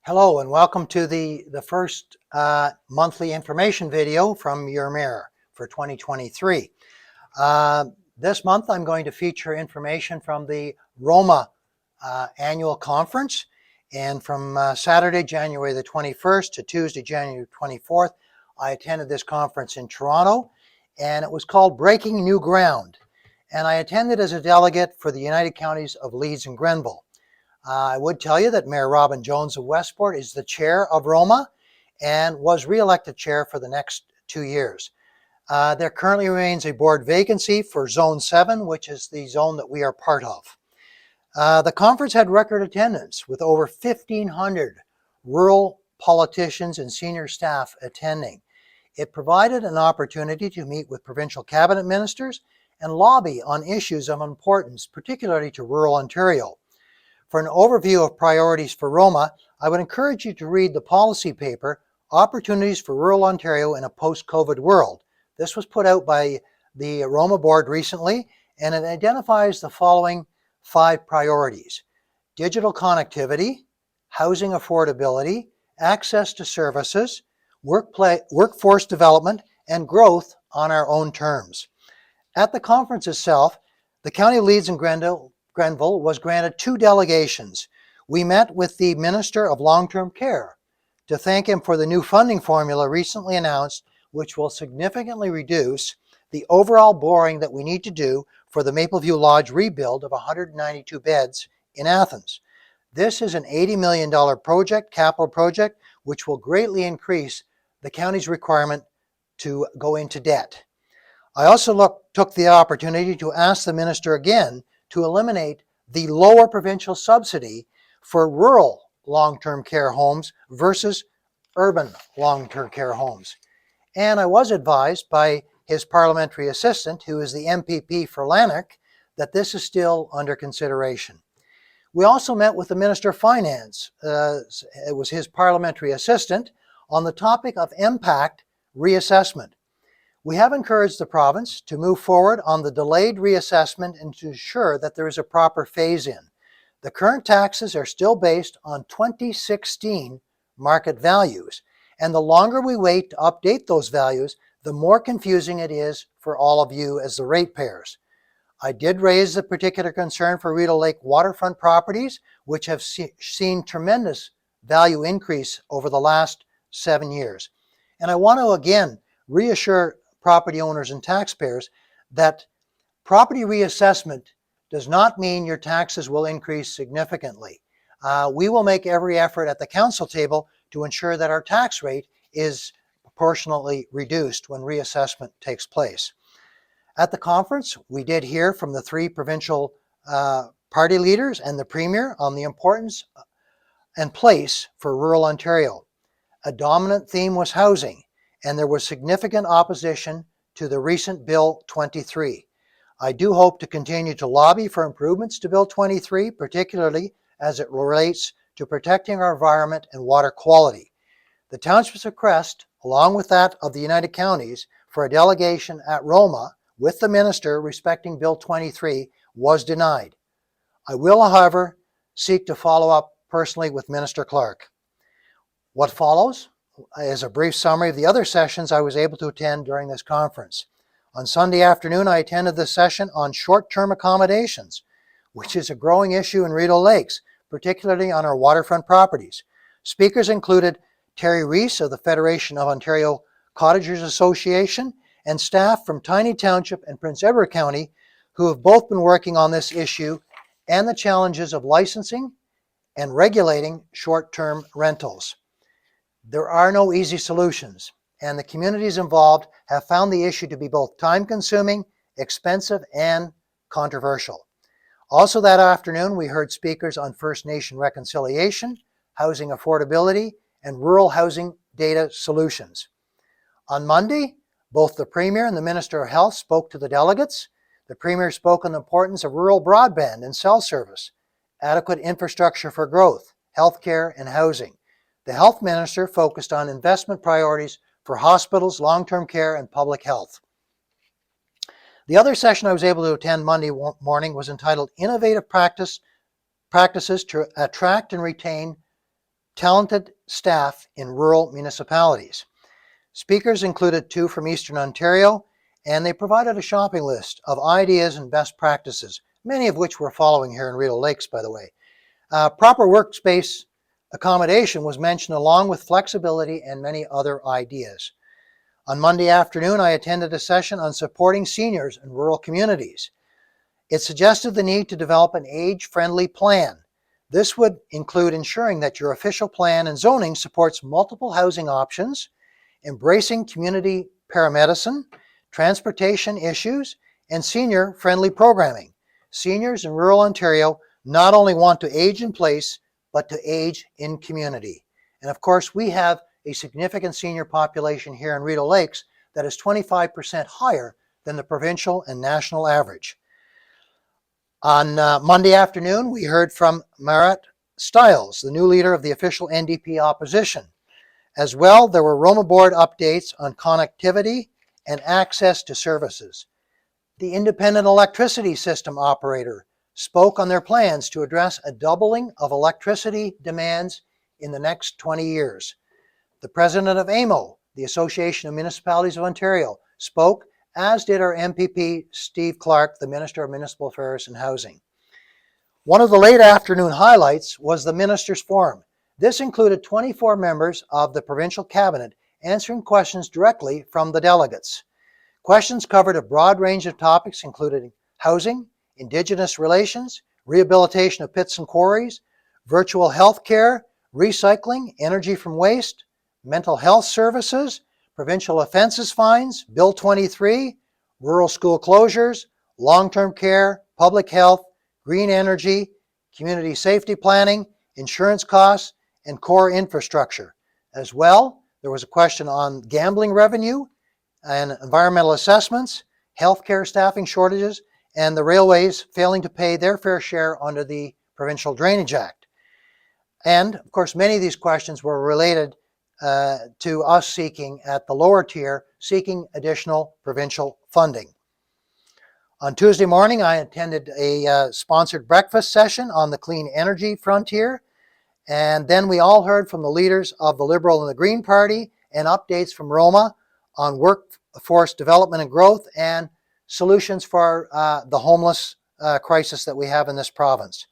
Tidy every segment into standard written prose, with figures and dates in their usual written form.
Hello and welcome to the first monthly information video from your mayor for 2023. This month I'm going to feature information from the Roma annual conference, and from Saturday, January the 21st to Tuesday, January 24th, I attended this conference in Toronto, and it was called Breaking New Ground. And I attended as a delegate for the United Counties of Leeds and Grenville. I would tell you that Mayor Robin Jones of Westport is the chair of Roma and was re-elected chair for the next 2 years. There currently remains a board vacancy for Zone 7, which is the zone that we are part of. The conference had record attendance with over 1,500 rural politicians and senior staff attending. It provided an opportunity to meet with provincial cabinet ministers and lobby on issues of importance, particularly to rural Ontario. For an overview of priorities for Roma, I would encourage you to read the policy paper, Opportunities for Rural Ontario in a Post-COVID World. This was put out by the Roma board recently, and it identifies the following 5 priorities: digital connectivity, housing affordability, access to services, workforce development, and growth on our own terms. At the conference itself, the County of Leeds and Grenville was granted 2 delegations. We met with the Minister of Long-Term Care to thank him for the new funding formula recently announced, which will significantly reduce the overall borrowing that we need to do for the Mapleview Lodge rebuild of 192 beds in Athens. This is an $80 million project, capital project, which will greatly increase the county's requirement to go into debt. I also took the opportunity to ask the minister again to eliminate the lower provincial subsidy for rural long-term care homes versus urban long-term care homes. And I was advised by his parliamentary assistant, who is the MPP for Lanark, that this is still under consideration. We also met with the Minister of Finance, it was his parliamentary assistant, on the topic of impact reassessment. We have encouraged the province to move forward on the delayed reassessment and to ensure that there is a proper phase-in. The current taxes are still based on 2016 market values, and the longer we wait to update those values, the more confusing it is for all of you as the ratepayers. I did raise the particular concern for Rideau Lake waterfront properties, which have seen tremendous value increase over the last 7 years. And I want to again reassure property owners and taxpayers that property reassessment does not mean your taxes will increase significantly. We will make every effort at the council table to ensure that our tax rate is proportionally reduced when reassessment takes place. At the conference, we did hear from the 3 provincial party leaders and the Premier on the importance and place for rural Ontario. A dominant theme was housing, and there was significant opposition to the recent Bill 23. I do hope to continue to lobby for improvements to Bill 23, particularly as it relates to protecting our environment and water quality. The Townships of Crest, along with that of the United Counties, for a delegation at Roma with the minister respecting Bill 23 was denied. I will, however, seek to follow up personally with Minister Clark. What follows is a brief summary of the other sessions I was able to attend during this conference. On Sunday afternoon, I attended the session on short-term accommodations, which is a growing issue in Rideau Lakes, particularly on our waterfront properties. Speakers included Terry Reese of the Federation of Ontario Cottagers Association and staff from Tiny Township and Prince Edward County, who have both been working on this issue and the challenges of licensing and regulating short-term rentals. There are no easy solutions, and the communities involved have found the issue to be both time-consuming, expensive, and controversial. Also that afternoon, we heard speakers on First Nation reconciliation, housing affordability, and rural housing data solutions. On Monday, both the Premier and the Minister of Health spoke to the delegates. The Premier spoke on the importance of rural broadband and cell service, adequate infrastructure for growth, healthcare, and housing. The Health Minister focused on investment priorities for hospitals, long-term care, and public health. The other session I was able to attend Monday morning was entitled Innovative Practices to Attract and Retain talented staff in rural municipalities. Speakers included 2 from Eastern Ontario, and they provided a shopping list of ideas and best practices, many of which we're following here in Rideau Lakes, by the way. Proper workspace accommodation was mentioned along with flexibility and many other ideas. On Monday afternoon, I attended a session on supporting seniors in rural communities. It suggested the need to develop an age-friendly plan. This would include ensuring that your official plan and zoning supports multiple housing options, embracing community paramedicine, transportation issues, and senior-friendly programming. Seniors in rural Ontario not only want to age in place, but to age in community. And of course, we have a significant senior population here in Rideau Lakes that is 25% higher than the provincial and national average. On Monday afternoon, we heard from Marat Stiles, the new leader of the official NDP opposition. As well, there were Roma Board updates on connectivity and access to services. The Independent Electricity System Operator spoke on their plans to address a doubling of electricity demands in the next 20 years. The president of AMO, the Association of Municipalities of Ontario, spoke, as did our MPP Steve Clark, the Minister of Municipal Affairs and Housing. One of the late afternoon highlights was the Ministers' Forum. This included 24 members of the provincial cabinet answering questions directly from the delegates. Questions covered a broad range of topics, including housing, Indigenous relations, rehabilitation of pits and quarries, virtual health care, recycling, energy from waste, mental health services, provincial offences fines, Bill 23, rural school closures, long-term care, public health, green energy, community safety planning, insurance costs, and core infrastructure. As well, there was a question on gambling revenue and environmental assessments, healthcare staffing shortages, and the railways failing to pay their fair share under the Provincial Drainage Act. And of course, many of these questions were related to us seeking at the lower tier, seeking additional provincial funding. On Tuesday morning, I attended a sponsored breakfast session on the clean energy frontier. And then we all heard from the leaders of the Liberal and the Green Party and updates from Roma on workforce development and growth and solutions for the homeless crisis that we have in this province.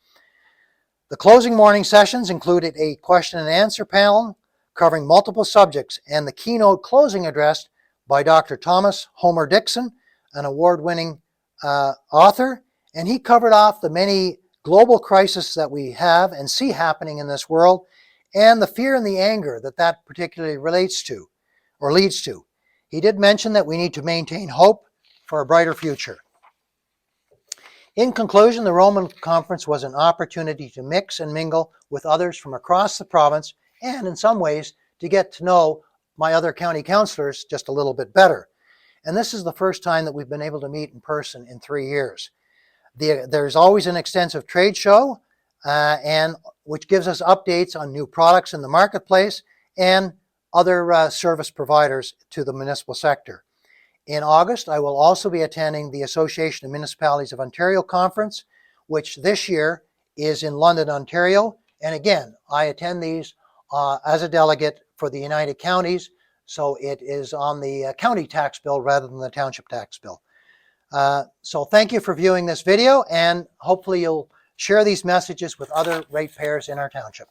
The closing morning sessions included a question and answer panel covering multiple subjects and the keynote closing address by Dr. Thomas Homer Dixon, an award-winning author, and he covered off the many global crises that we have and see happening in this world and the fear and the anger that particularly relates to or leads to. He did mention that we need to maintain hope for a brighter future. In conclusion, the Roma Conference was an opportunity to mix and mingle with others from across the province and in some ways to get to know my other county councillors just a little bit better. And this is the first time that we've been able to meet in person in 3 years. There's always an extensive trade show, and which gives us updates on new products in the marketplace and other service providers to the municipal sector. In August, I will also be attending the Association of Municipalities of Ontario Conference, which this year is in London, Ontario. And again, I attend these as a delegate for the United Counties, so it is on the county tax bill rather than the township tax bill. So thank you for viewing this video, and hopefully you'll share these messages with other ratepayers in our township.